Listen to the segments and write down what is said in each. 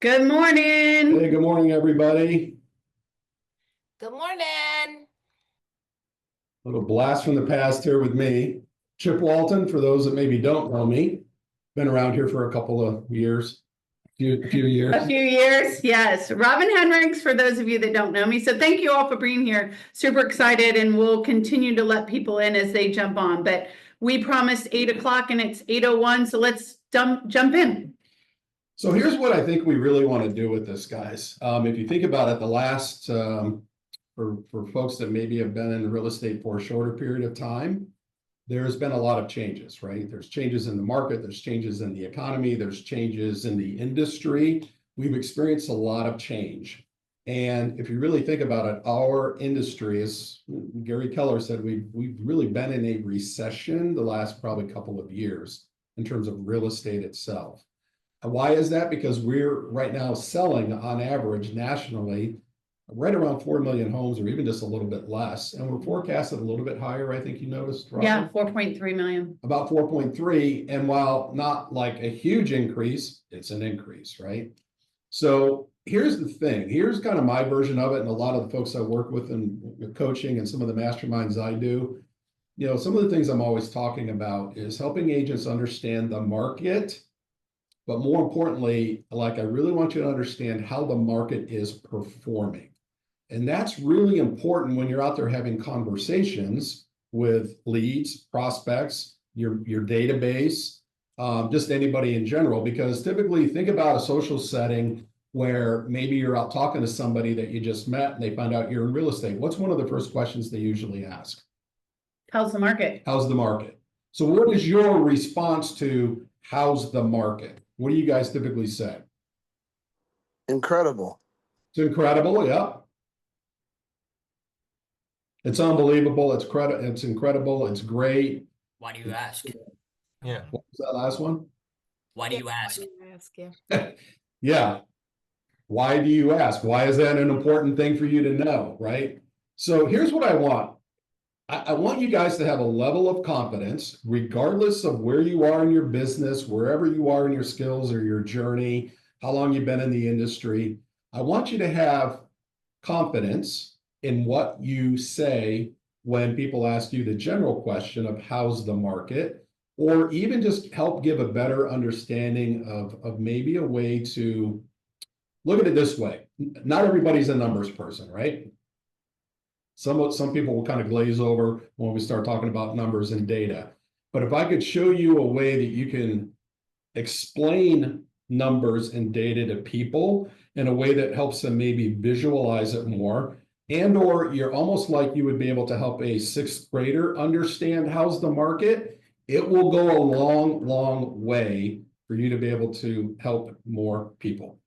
Good morning. Hey, good morning, everybody. Good morning. Little blast from the past here with me. Chip Walton, for those that maybe don't know me, been around here for a couple of years, a few years. A few years, yes. Robin Henricks, for those of you that don't know me. So thank you all for being here. Super excited, and we'll continue to let people in as they jump on. But we promised 8 o'clock and it's 8:01, so let's jump in. So here's what I think we really want to do with this, guys. If you think about it, the last, for folks that maybe have been in real estate for a shorter period of time, there's been a lot of changes, right? There's changes in the market, there's changes in the economy, there's changes in the industry. We've experienced a lot of change. And if you really think about it, our industry, as Gary Keller said, we've really been in a recession the last probably couple of years in terms of real estate itself. And why is that? Because we're right now selling on average nationally right around 4 million homes, or even just a little bit less. And we're forecasted a little bit higher, I think you noticed, Robin? Yeah, 4.3 million. About 4.3. And while not like a huge increase, it's an increase, right? So here's the thing. Here's kind of my version of it. And a lot of the folks I work with in coaching and some of the masterminds I do, you know, some of the things I'm always talking about is helping agents understand the market. But more importantly, like I really want you to understand how the market is performing. And that's really important when you're out there having conversations with leads, prospects, your database, just anybody in general, because typically think about a social setting where maybe you're out talking to somebody that you just met and they find out you're in real estate. What's one of the first questions they usually ask? How's the market? How's the market? So what is your response to how's the market? What do you guys typically say? Incredible. It's incredible, yeah. It's unbelievable. It's incredible. It's great. Why do you ask? Yeah. What was that last one? Why do you ask? Yeah. Why do you ask? Why is that an important thing for you to know, right? So here's what I want. I want you guys to have a level of confidence, regardless of where you are in your business, wherever you are in your skills or your journey, how long you've been in the industry. I want you to have confidence in what you say when people ask you the general question of how's the market, or even just help give a better understanding of maybe a way to look at it this way. Not everybody's a numbers person, right? Some people will kind of glaze over when we start talking about numbers and data. But if I could show you a way that you can explain numbers and data to people in a way that helps them maybe visualize it more, and or you're almost like you would be able to help a sixth grader understand how's the market, it will go a long, long way for you to be able to help more people.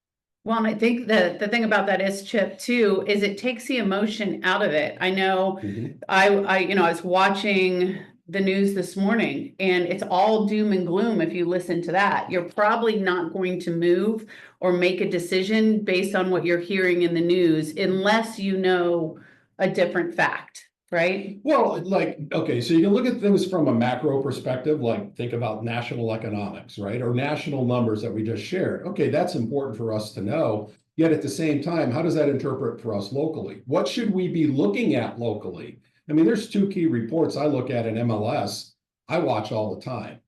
Well, and I think the thing about that is, Chip, too, is it takes the emotion out of it. I know I was watching the news this morning and it's all doom and gloom. If you listen to that, you're probably not going to move or make a decision based on what you're hearing in the news unless you know a different fact. Right? Well, like, okay, so you can look at things from a macro perspective, like think about national economics, right? Or national numbers that we just shared. Okay, that's important for us to know. Yet at the same time, how does that interpret for us locally? What should we be looking at locally? I mean, there's two key reports I look at in MLS. I watch all the time,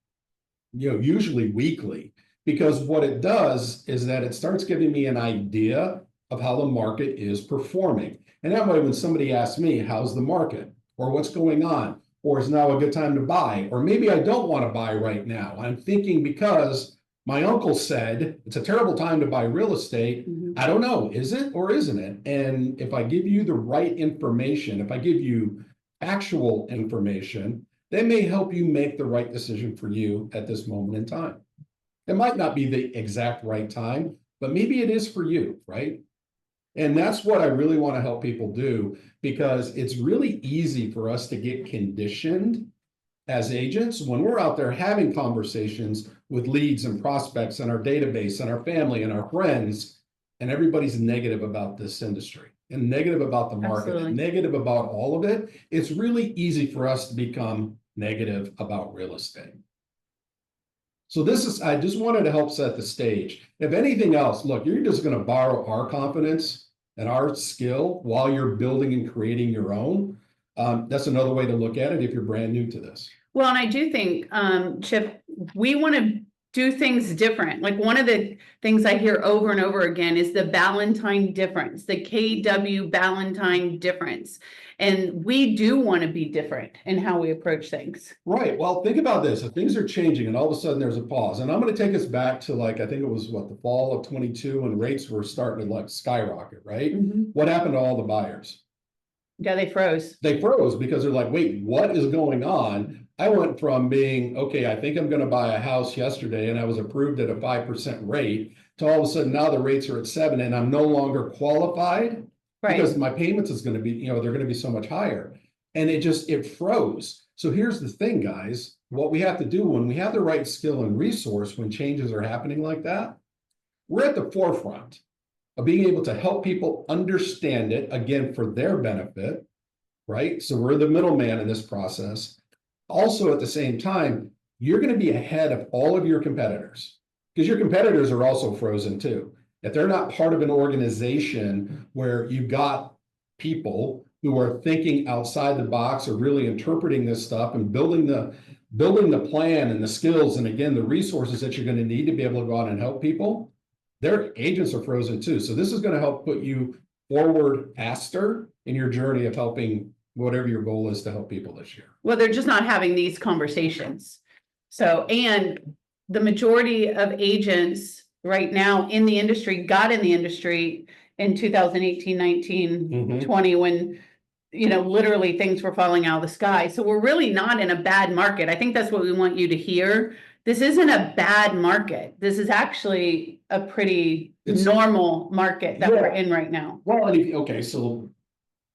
you know, usually weekly, because what it does is that it starts giving me an idea of how the market is performing. And that way, when somebody asks me, how's the market, or what's going on, or is now a good time to buy, or maybe I don't want to buy right now, I'm thinking because my uncle said it's a terrible time to buy real estate. I don't know, is it or isn't it? And if I give you the right information, if I give you actual information, that may help you make the right decision for you at this moment in time. It might not be the exact right time, but maybe it is for you, right? And that's what I really want to help people do, because it's really easy for us to get conditioned as agents when we're out there having conversations with leads and prospects and our database and our family and our friends, and everybody's negative about this industry and negative about the market and negative about all of it. It's really easy for us to become negative about real estate. So I just wanted to help set the stage. If anything else, look, you're just going to borrow our confidence and our skill while you're building and creating your own. That's another way to look at it if you're brand new to this. Well, and I do think, Chip, we want to do things different. Like one of the things I hear over and over again is the Ballantine difference, the KW Ballantine difference. And we do want to be different in how we approach things. Right. Well, think about this. If things are changing and all of a sudden there's a pause, and I'm going to take us back to I think it was the fall of 22 when rates were starting to skyrocket, right? What happened to all the buyers? Yeah, they froze. They froze because they're like, wait, what is going on? I went from being, okay, I think I'm going to buy a house yesterday and I was approved at a 5% rate to all of a sudden now the rates are at 7% and I'm no longer qualified because my payments is going to be, they're going to be so much higher. And it froze. So here's the thing, guys, what we have to do when we have the right skill and resource, when changes are happening like that, we're at the forefront of being able to help people understand it, again, for their benefit, right? So we're the middleman in this process. Also, at the same time, you're going to be ahead of all of your competitors because your competitors are also frozen too. If they're not part of an organization where you've got people who are thinking outside the box or really interpreting this stuff and building the plan and the skills and again, the resources that you're going to need to be able to go out and help people, their agents are frozen too. So this is going to help put you forward faster in your journey of helping whatever your goal is to help people this year. Well, they're just not having these conversations. So, and the majority of agents right now in the industry got in the industry in 2018, 19, 20, when, literally things were falling out of the sky. So we're really not in a bad market. I think that's what we want you to hear. This isn't a bad market. This is actually a pretty normal market that we're in right now. Well, so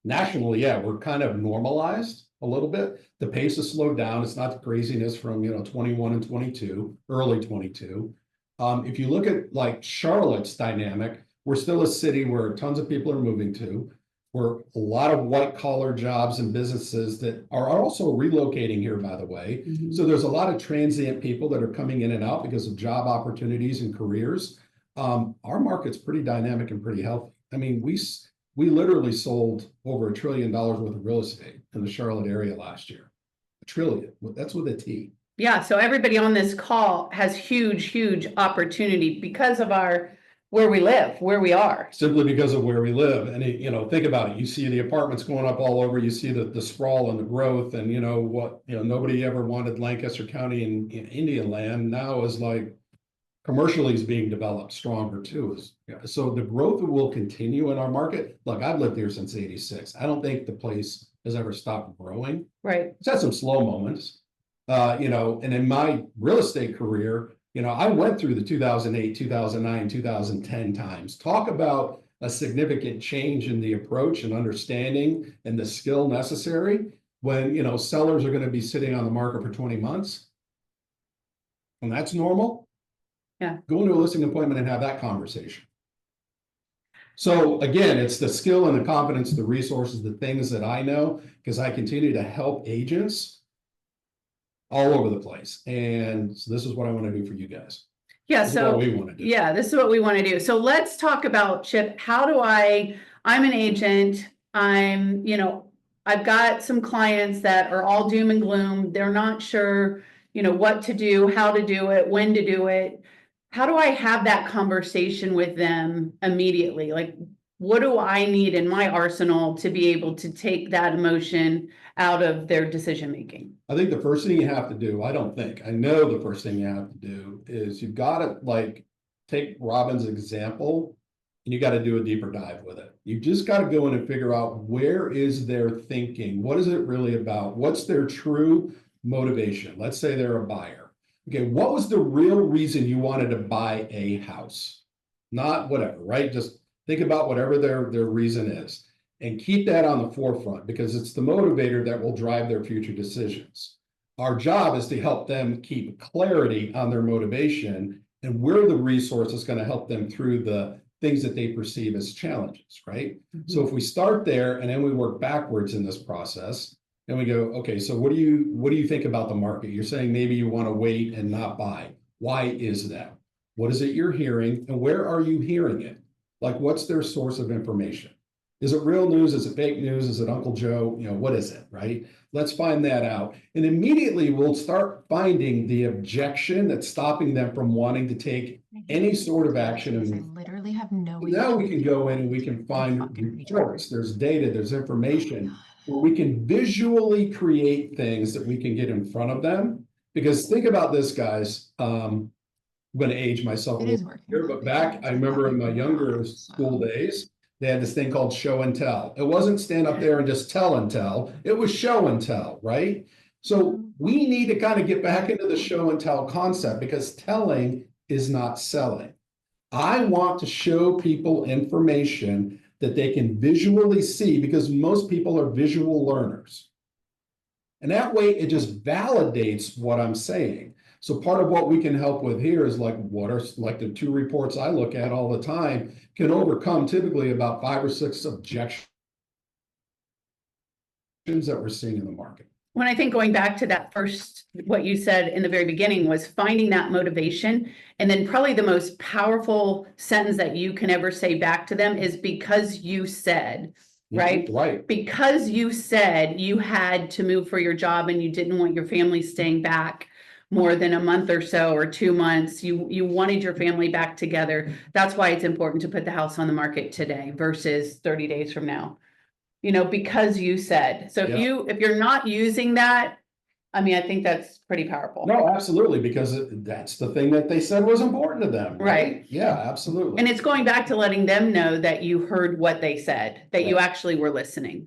nationally, we're kind of normalized a little bit. The pace has slowed down. It's not the craziness from 21 and 22, early 22. If you look at Charlotte's dynamic, we're still a city where tons of people are moving to. We're a lot of white collar jobs and businesses that are also relocating here, by the way. So there's a lot of transient people that are coming in and out because of job opportunities and careers. Our market's pretty dynamic and pretty healthy. I mean, we literally sold over $1 trillion worth of real estate in the Charlotte area last year. $1 trillion. That's with a T. Yeah. So everybody on this call has huge opportunity because of where we live, where we are. Simply because of where we live. And think about it. You see the apartments going up all over. You see the sprawl and the growth and nobody ever wanted Lancaster County in Indian land. Now is commercially is being developed stronger too. So the growth will continue in our market. Look, I've lived here since '86. I don't think the place has ever stopped growing. Right. It's had some slow moments, and in my real estate career, I went through the 2008, 2009, 2010 times. Talk about a significant change in the approach and understanding and the skill necessary when, sellers are going to be sitting on the market for 20 months. And that's normal. Yeah. Go into a listing appointment and have that conversation. So again, it's the skill and the confidence, the resources, the things that I know, because I continue to help agents all over the place. And so this is what I want to do for you guys. Yeah. This is what we want to do. Yeah, this is what we want to do. So let's talk about, Chip, I'm an agent. I've got some clients that are all doom and gloom. They're not sure, what to do, how to do it, when to do it. How do I have that conversation with them immediately? What do I need in my arsenal to be able to take that emotion out of their decision making? I think the first thing you have to do, I know the first thing you have to do is you've got to take Robin's example and you got to do a deeper dive with it. You just got to go in and figure out where is their thinking? What is it really about? What's their true motivation? Let's say they're a buyer. Okay, what was the real reason you wanted to buy a house? Not whatever, right? Just think about whatever their reason is and keep that on the forefront because it's the motivator that will drive their future decisions. Our job is to help them keep clarity on their motivation and we're the resource that's going to help them through the things that they perceive as challenges, right? So if we start there and then we work backwards in this process and we go, okay, so what do you think about the market? You're saying maybe you want to wait and not buy. Why is that? What is it you're hearing and where are you hearing it? Like, what's their source of information? Is it real news? Is it fake news? Is it Uncle Joe? What is it, right? Let's find that out. And immediately we'll start finding the objection that's stopping them from wanting to take any sort of action. I And literally have no. now we can go in and we can find reports, there's data, there's information, where we can visually create things that we can get in front of them. Because think about this, guys, I'm going to age myself a It is little working. here, but back, I remember in my younger school days, they had this thing called show and tell. It wasn't stand up there and just tell and tell, it was show and tell, right? So we need to kind of get back into the show and tell concept, because telling is not selling. I want to show people information that they can visually see, because most people are visual learners. And that way it just validates what I'm saying. So part of what we can help with here is like, what are like the 2 reports I look at all the time can overcome typically about 5 or 6 objections that we're seeing in the market. When I think going back to that first, what you said in the very beginning was finding that motivation. And then probably the most powerful sentence that you can ever say back to them is because you said, right? Right. Because you said you had to move for your job and you didn't want your family staying back more than a month or so, or 2 months, you wanted your family back together. That's why it's important to put the house on the market today versus 30 days from now. Because you said. So Yeah. if you're not using that, I mean, I think that's pretty powerful. No, absolutely, because that's the thing that they said was important to them. Right. Yeah, absolutely. And it's going back to letting them know that you heard what they said, that you actually were listening.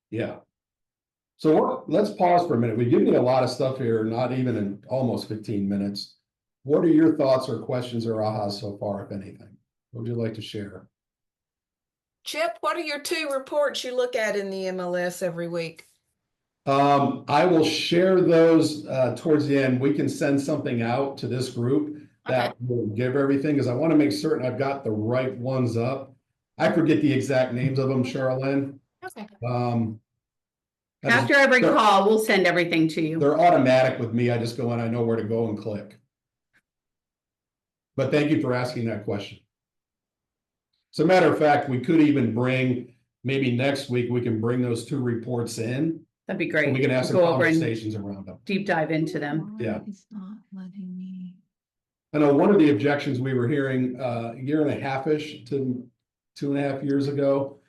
Yeah. So let's pause for a minute. We've given you a lot of stuff here, not even in almost 15 minutes. What are your thoughts or questions or ahas so far, if anything? What would you like to share? Chip, what are your 2 reports you look at in the MLS every week? I will share those towards the end. We can send something out to this group that will give everything, because I want to make certain I've got the right ones up. I forget the exact names of them, Charlene. Okay. After every call, we'll send everything to you. They're automatic with me. I just go in, I know where to go and click. But thank you for asking that question. As a matter of fact, we could even bring, maybe next week, we can bring those 2 reports in. That'd be great. And we can have some Go over and conversations around them. deep dive into them. Yeah. It's not letting me. I know one of the objections we were hearing a year and a half-ish to 2.5 years ago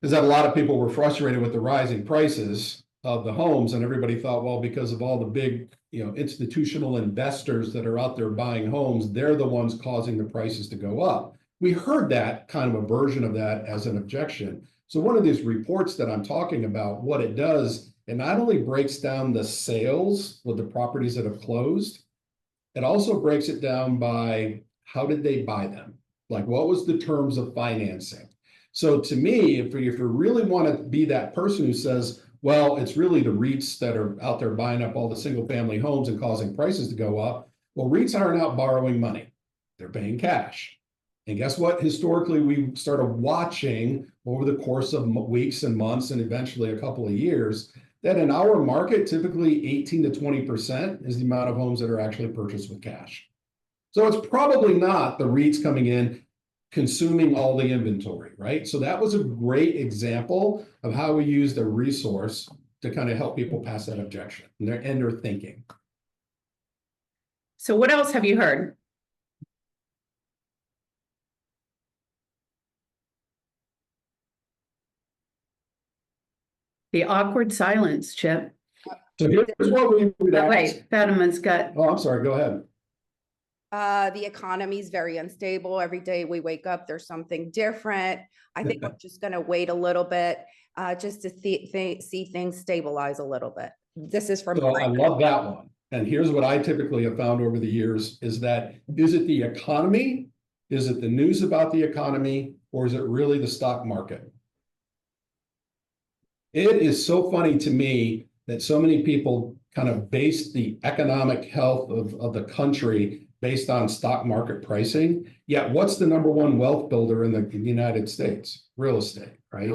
is that a lot of people were frustrated with the rising prices of the homes, and everybody thought, well, because of all the big, institutional investors that are out there buying homes, they're the ones causing the prices to go up. We heard that kind of a version of that as an objection. So one of these reports that I'm talking about, what it does, it not only breaks down the sales with the properties that have closed, it also breaks it down by how did they buy them? Like, what was the terms of financing? So to me, if you really want to be that person who says, well, it's really the REITs that are out there buying up all the single family homes and causing prices to go up. Well, REITs aren't out borrowing money. They're paying cash. And guess what? Historically, we started watching over the course of weeks and months and eventually a couple of years that in our market, typically 18 to 20% is the amount of homes that are actually purchased with cash. So it's probably not the REITs coming in consuming all the inventory, right? So that was a great example of how we used a resource to kind of help people pass that objection and their thinking. So what else have you heard? The awkward silence, Chip. So here's what we would ask. Wait, Fatima's got, Oh, I'm sorry, go ahead. The economy is very unstable. Every day we wake up, there's something different. I think we're just going to wait a little bit just to see things stabilize a little bit. This is from. So I love that one. And here's what I typically have found over the years is that, is it the economy? Is it the news about the economy? Or is it really the stock market? It is so funny to me that so many people kind of base the economic health of the country based on stock market pricing. Yet what's the #1 wealth builder in the United States? Real estate, right?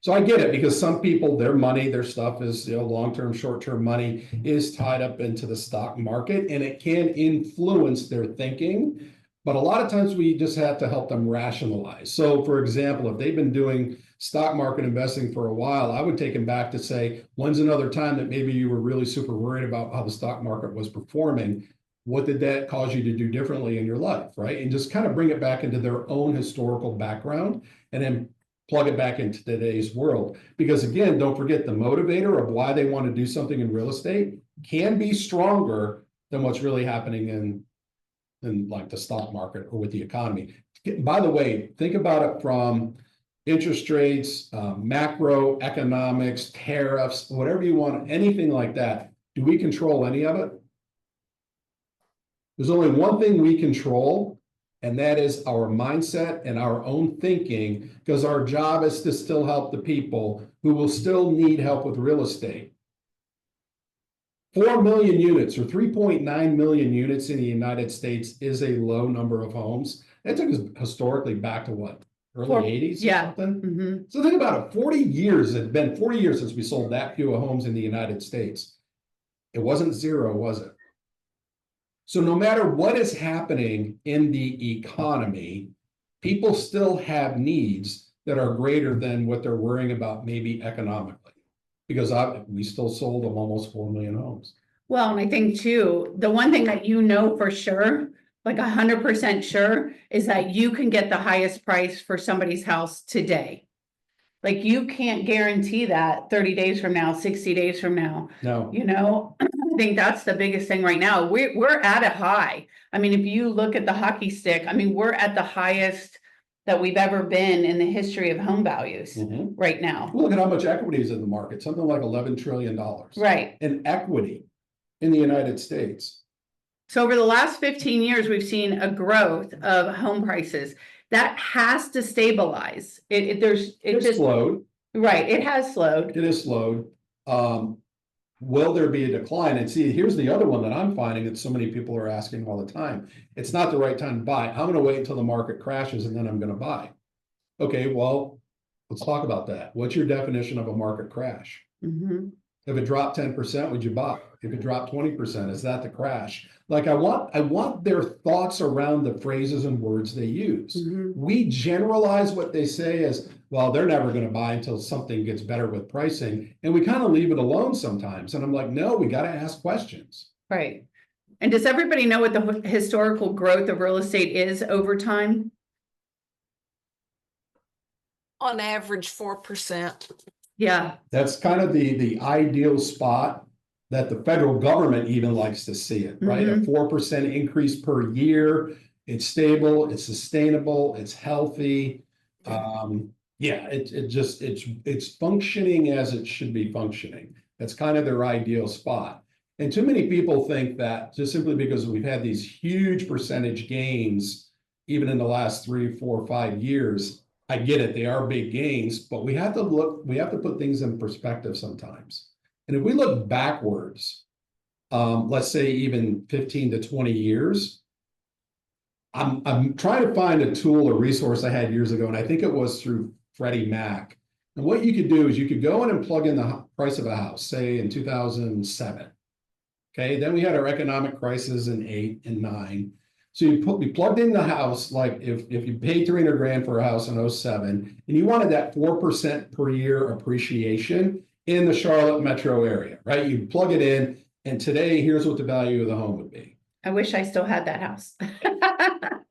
So I get it, because some people, their money, their stuff is, long-term, short-term money is tied up into the stock market, and it can influence their thinking. But a lot of times we just have to help them rationalize. So for example, if they've been doing stock market investing for a while, I would take them back to say, when's another time that maybe you were really super worried about how the stock market was performing? What did that cause you to do differently in your life, right? And just kind of bring it back into their own historical background, and then plug it back into today's world. Because again, don't forget, the motivator of why they want to do something in real estate can be stronger than what's really happening in like the stock market or with the economy. By the way, think about it from interest rates, macroeconomics, tariffs, whatever you want, anything like that. Do we control any of it? There's only one thing we control, and that is our mindset and our own thinking, because our job is to still help the people who will still need help with real estate. 4 million units, or 3.9 million units in the United States, is a low number of homes. That took us historically back to what? Early 80s or yeah. something? Mhm. So think about it, 40 years, it's been 40 years since we sold that few homes in the United States. It wasn't zero, was it? So no matter what is happening in the economy, people still have needs that are greater than what they're worrying about maybe economically. Because we still sold them almost 4 million homes. Well, and I think too, the one thing that you know for sure, like 100% sure, is that you can get the highest price for somebody's house today. Like you can't guarantee that 30 days from now, 60 days from now, No, I think that's the biggest thing right now. We're at a high. I mean, if you look at the hockey stick, I mean, we're at the highest that we've ever been in the history of home values right now. look at how much equity is in the market, something like $11 trillion. Right. In equity in the United States. So over the last 15 years, we've seen a growth of home prices that has to stabilize. It It's slowed. right. It has slowed. It is slowed. Will there be a decline? And see, here's the other one that I'm finding that so many people are asking all the time. It's not the right time to buy. I'm going to wait until the market crashes and then I'm going to buy. Okay, well, let's talk about that. What's your definition of a market crash? Mhm. If it dropped 10%, would you buy? If it dropped 20%, is that the crash? Like I want their thoughts around the phrases and words they use. Mhm. We generalize what they say as, well, they're never going to buy until something gets better with pricing. And we kind of leave it alone sometimes. And I'm like, no, we got to ask questions. Right. And does everybody know what the historical growth of real estate is over time? On average, 4%. Yeah. That's kind of the ideal spot that the federal government even likes to see it, right? A 4% increase per year. It's stable, it's sustainable, it's healthy. Yeah, it's functioning as it should be functioning. That's kind of their ideal spot. And too many people think that just simply because we've had these huge percentage gains, even in the last 3, 4, 5 years, I get it, they are big gains, but we have to put things in perspective sometimes. And if we look backwards, let's say even 15 to 20 years, I'm trying to find a tool or resource I had years ago, and I think it was through Freddie Mac. And what you could do is you could go in and plug in the price of a house, say in 2007. Okay, then we had our economic crisis in 8 and 9. So we plugged in the house, like if you paid 300 grand for a house in 07, and you wanted that 4% per year appreciation in the Charlotte metro area, right? You plug it in, and today, here's what the value of the home would be. I wish I still had that house.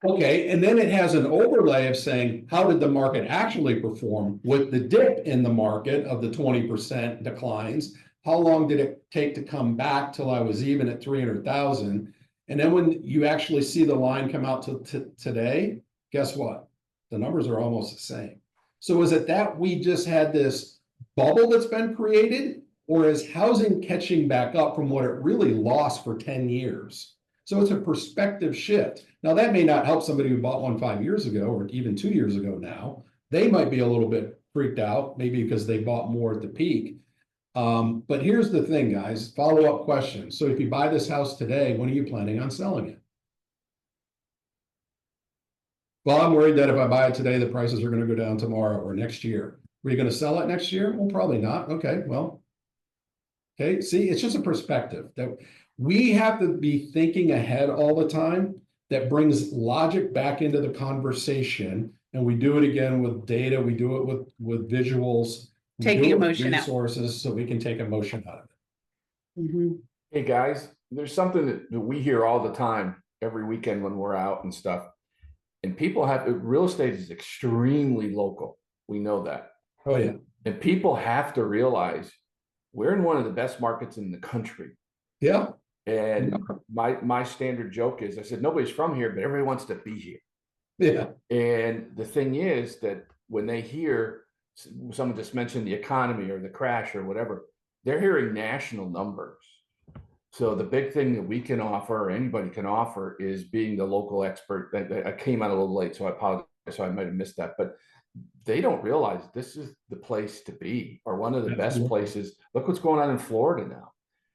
Okay, and then it has an overlay of saying, how did the market actually perform with the dip in the market of the 20% declines? How long did it take to come back till I was even at 300,000? And then when you actually see the line come out to today, guess what? The numbers are almost the same. So is it that we just had this bubble that's been created, or is housing catching back up from what it really lost for 10 years? So it's a perspective shift. Now that may not help somebody who bought one 5 years ago or even 2 years ago now. They might be a little bit freaked out, maybe because they bought more at the peak. But here's the thing, guys, follow-up question. So if you buy this house today, when are you planning on selling it? Well, I'm worried that if I buy it today, the prices are going to go down tomorrow or next year. Were you gonna sell it next year? Well, probably not. Okay, well. Okay, see, it's just a perspective that we have to be thinking ahead all the time. That brings logic back into the conversation. And we do it again with data, we do it with visuals. we Taking do it with emotion out. Resources, so we can take emotion out of it. Mhm. Hey, guys, there's something that we hear all the time every weekend when we're out and stuff. And people real estate is extremely local. We know that. Oh, yeah, And people have to realize we're in one of the best markets in the country. yeah, And my standard joke is, I said, nobody's from here, but everybody wants to be here. yeah, And the thing is that when they hear someone just mentioned the economy or the crash or whatever, they're hearing national numbers. So the big thing that we can offer, or anybody can offer, is being the local expert. I came out a little late, so I apologize. So I might have missed that, but they don't realize this is the place to be, or one of the best Absolutely. places. Look what's going on in Florida now,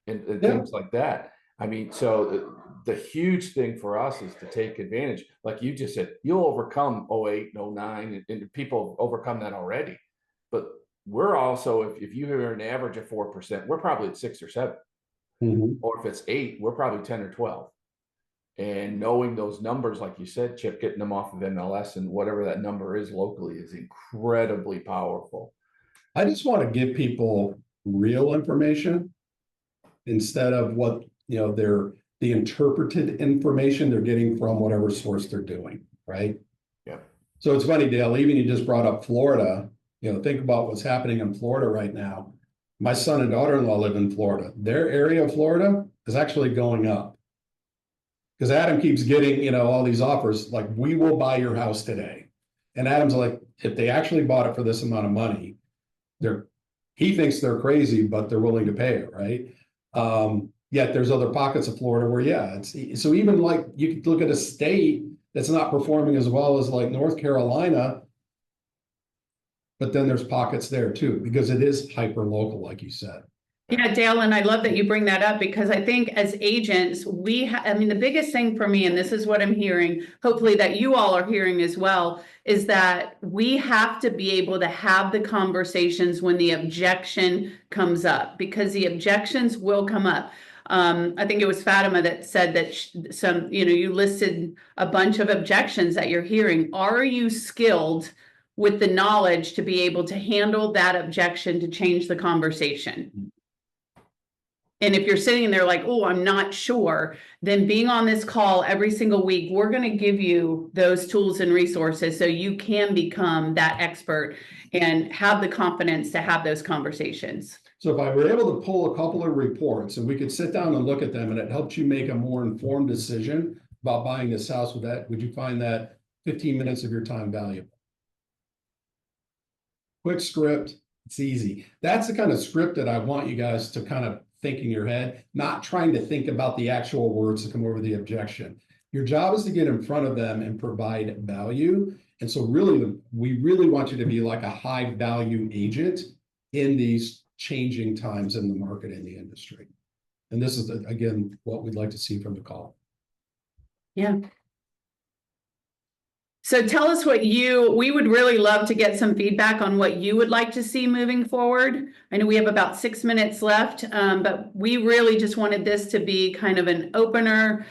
and Yeah. things like that. I mean, so the huge thing for us is to take advantage. Like you just said, you'll overcome 08 and 09, and people overcome that already. But we're also, if you hear an average of 4%, we're probably at 6 or 7. Mhm. Or if it's 8, we're probably 10 or 12. And knowing those numbers, like you said, Chip, getting them off of MLS and whatever that number is locally is incredibly powerful. I just want to give people real information. Instead of what, the interpreted information they're getting from whatever source they're doing, right? Yeah. So it's funny, Dale, even you just brought up Florida, think about what's happening in Florida right now. My son and daughter-in-law live in Florida. Their area of Florida is actually going up. Because Adam keeps getting, all these offers, like, we will buy your house today. And Adam's like, if they actually bought it for this amount of money, he thinks they're crazy, but they're willing to pay it, right? Yet there's other pockets of Florida where, so even like you could look at a state that's not performing as well as like North Carolina. But then there's pockets there too, because it is hyper local, like you said. Yeah, Dale, and I love that you bring that up, because I think as agents, the biggest thing for me, and this is what I'm hearing, hopefully that you all are hearing as well, is that we have to be able to have the conversations when the objection comes up, because the objections will come up. I think it was Fatima that said that you listed a bunch of objections that you're hearing. Are you skilled with the knowledge to be able to handle that objection to change the conversation? And if you're sitting there like, oh, I'm not sure, then being on this call every single week, we're going to give you those tools and resources so you can become that expert and have the confidence to have those conversations. So if I were able to pull a couple of reports and we could sit down and look at them, and it helped you make a more informed decision about buying this house, would you find that 15 minutes of your time valuable? Quick script, it's easy. That's the kind of script that I want you guys to kind of think in your head, not trying to think about the actual words to come over the objection. Your job is to get in front of them and provide value. And so really, we really want you to be like a high value agent in these changing times in the market, in the industry. And this is, again, what we'd like to see from the call. Yeah. So tell us we would really love to get some feedback on what you would like to see moving forward. I know we have about 6 minutes left, but we really just wanted this to be kind of an opener,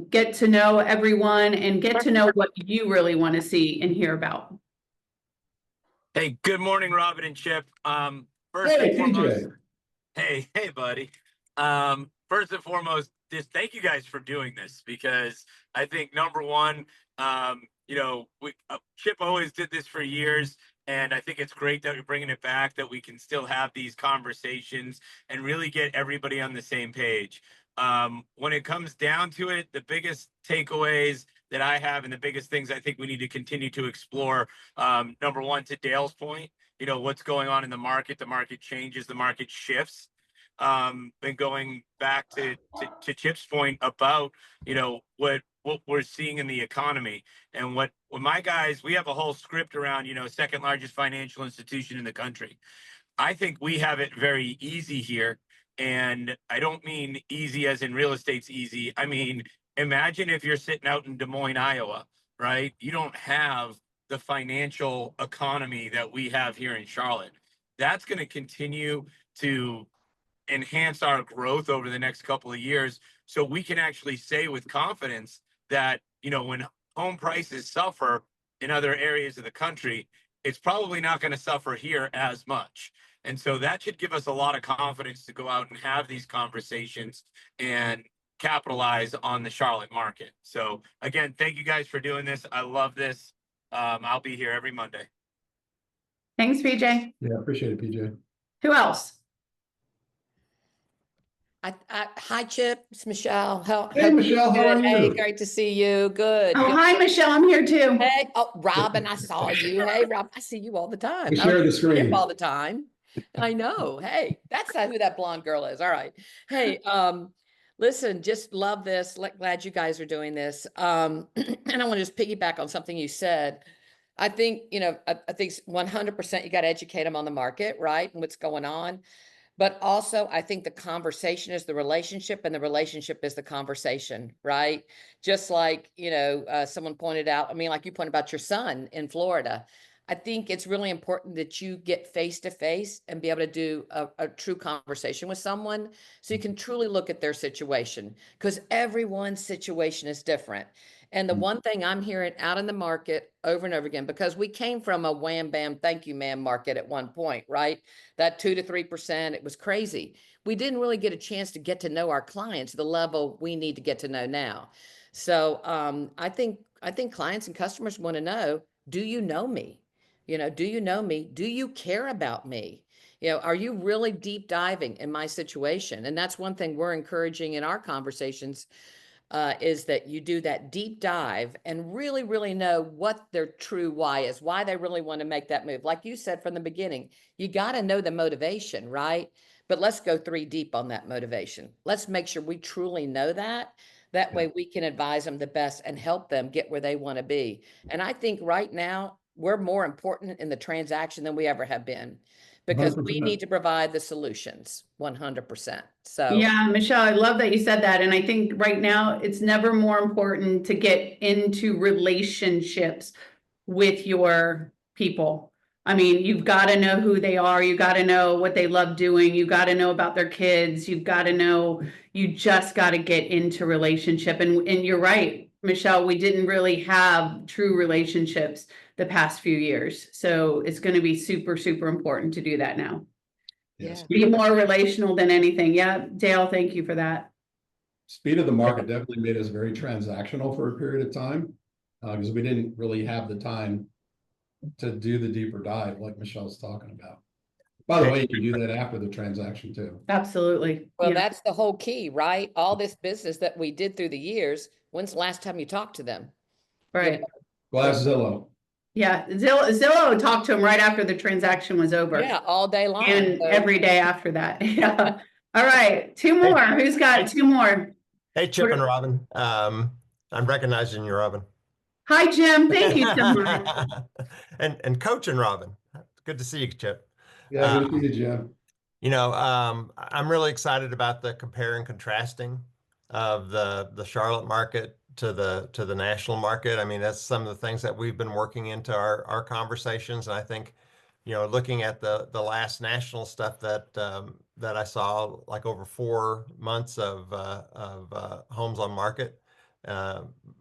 get to know everyone and get to know what you really want to see and hear about. Hey, good morning, Robin and Chip. First Hey, and foremost, TJ. hey, buddy. First and foremost, just thank you guys for doing this, because I think number one, Chip always did this for years, and I think it's great that we're bringing it back, that we can still have these conversations and really get everybody on the same page. When it comes down to it, the biggest takeaways that I have and the biggest things I think we need to continue to explore, number one, to Dale's point, what's going on in the market changes, the market shifts. And going back to Chip's point about, what we're seeing in the economy, and what my guys, we have a whole script around, second largest financial institution in the country. I think we have it very easy here. And I don't mean easy as in real estate's easy. I mean, imagine if you're sitting out in Des Moines, Iowa, right? You don't have the financial economy that we have here in Charlotte. That's going to continue to enhance our growth over the next couple of years, so we can actually say with confidence that, you know, when home prices suffer in other areas of the country, it's probably not going to suffer here as much. And so that should give us a lot of confidence to go out and have these conversations and capitalize on the Charlotte market. So again, thank you guys for doing this. I love this. I'll be here every Monday. Thanks, PJ. Yeah, appreciate it, PJ. Who else? Hi, Chip. It's Michelle. Hey, Michelle, how are Good. Hey, you? great to see you. Good. Oh, Good. hi, Michelle. I'm here too. Hey, oh, Robin, I saw you. Hey, Rob, I see you all the time. We I share don't the see Chip screen. all the time. I know. Hey, that's who that blonde girl is. All right. Hey, listen, just love this. Glad you guys are doing this. And I want to just piggyback on something you said. I think, you know, I think 100% you got to educate them on the market, right? And what's going on. But also, I think the conversation is the relationship, and the relationship is the conversation, right? Just like, you know, someone pointed out, I mean, like you pointed about your son in Florida. I think it's really important that you get face to face and be able to do a true conversation with someone so you can truly look at their situation, because everyone's situation is different. And the one thing I'm hearing out in the market over and over again, because we came from a wham, bam, thank you, ma'am market at one point, right? That 2 to 3%, it was crazy. We didn't really get a chance to get to know our clients the level we need to get to know now. So I think clients and customers want to know, do you know me? You know, do you know me? Do you care about me? You know, are you really deep diving in my situation? And that's one thing we're encouraging in our conversations, is that you do that deep dive and really, really know what their true why is, why they really want to make that move. Like you said from the beginning, you got to know the motivation, right? But let's go 3 deep on that motivation. Let's make sure we truly know that. That way we can advise them the best and help them get where they want to be. And I think right now we're more important in the transaction than we ever have been, because we 100%. need to provide the solutions 100%. So Yeah, Michelle, I love that you said that. And I think right now it's never more important to get into relationships with your people. I mean, you've got to know who they are. You got to know what they love doing. You got to know about their kids. You've got to know, you just got to get into relationship. And you're right, Michelle, we didn't really have true relationships the past few years. So it's going to be super, super important to do that now. Yes. Be more relational than anything. Yeah, Dale, thank you for that. Speed of the market definitely made us very transactional for a period of time, because we didn't really have the time to do the deeper dive like Michelle's talking about. By the way, you can do that after the transaction too. Absolutely. well, Yeah. that's the whole key, right? All this business that we did through the years, when's the last time you talked to them? Right. Well, that's Zillow. Yeah, Zillow talked to him right after the transaction was over. Yeah, all day long. And So- every day after that. Yeah. All right, 2 more. Who's got 2 more? Hey, Chip and Robin. I'm recognizing you, Robin. Hi, Jim. Thank you so much. and Coach and Robin. Good to see you, Chip. Yeah, good to see you, Jim. You know, I'm really excited about the compare and contrasting of the Charlotte market to the national market. I mean, that's some of the things that we've been working into our conversations. And I think, you know, looking at the last national stuff that that I saw, like over 4 months of homes on market,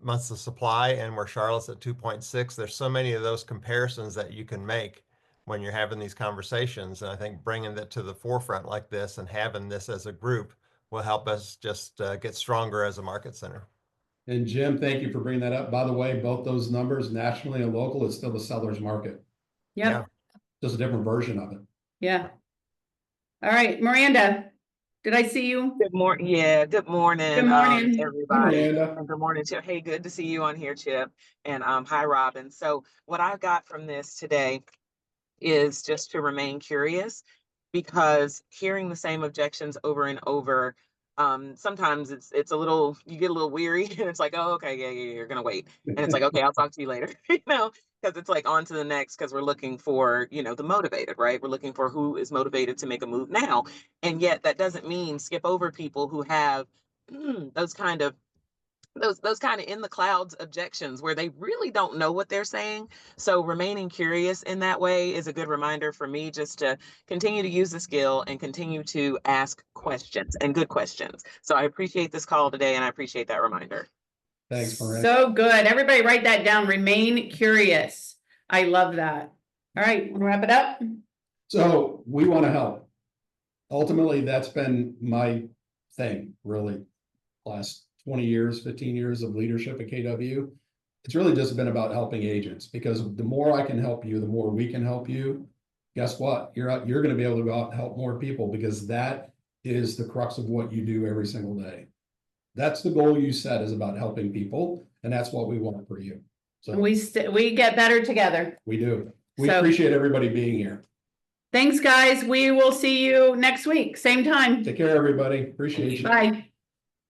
months of supply, and where Charlotte's at 2.6, there's so many of those comparisons that you can make when you're having these conversations. And I think bringing that to the forefront like this and having this as a group will help us just get stronger as a market center. And Jim, thank you for bringing that up. By the way, both those numbers, nationally and local, it's still the seller's market. Yep. Just a different version of it. Yeah. All right, Miranda, did I see you? Good morning. Yeah, good morning. Good morning. Everybody. Miranda. And good morning, Chip. Hey, good to see you on here, Chip. And hi, Robin. So what I got from this today is just to remain curious, because hearing the same objections over and over, sometimes it's a little, you get a little weary and it's like, oh, okay, yeah, you're gonna wait. And it's like, okay, I'll talk to you later, you know, because it's like on to the next, because we're looking for, you know, the motivated, right? We're looking for who is motivated to make a move now. And yet that doesn't mean skip over people who have those kind of those kind of in the clouds objections where they really don't know what they're saying. So remaining curious in that way is a good reminder for me just to continue to use the skill and continue to ask questions and good questions. So I appreciate this call today and I appreciate that reminder. Thanks, Miranda. So good. Everybody write that down. Remain curious. I love that. All right, wanna wrap it up? So we want to help. Ultimately, that's been my thing, really. Last 20 years, 15 years of leadership at KW. It's really just been about helping agents, because the more I can help you, the more we can help you. Guess what? You're going to be able to go out and help more people, because that is the crux of what you do every single day. That's the goal you set, is about helping people, and that's what we want for you. So We get better together. we do. We So- appreciate everybody being here. Thanks, guys. We will see you next week, same time. Take care, everybody. Appreciate you. Bye.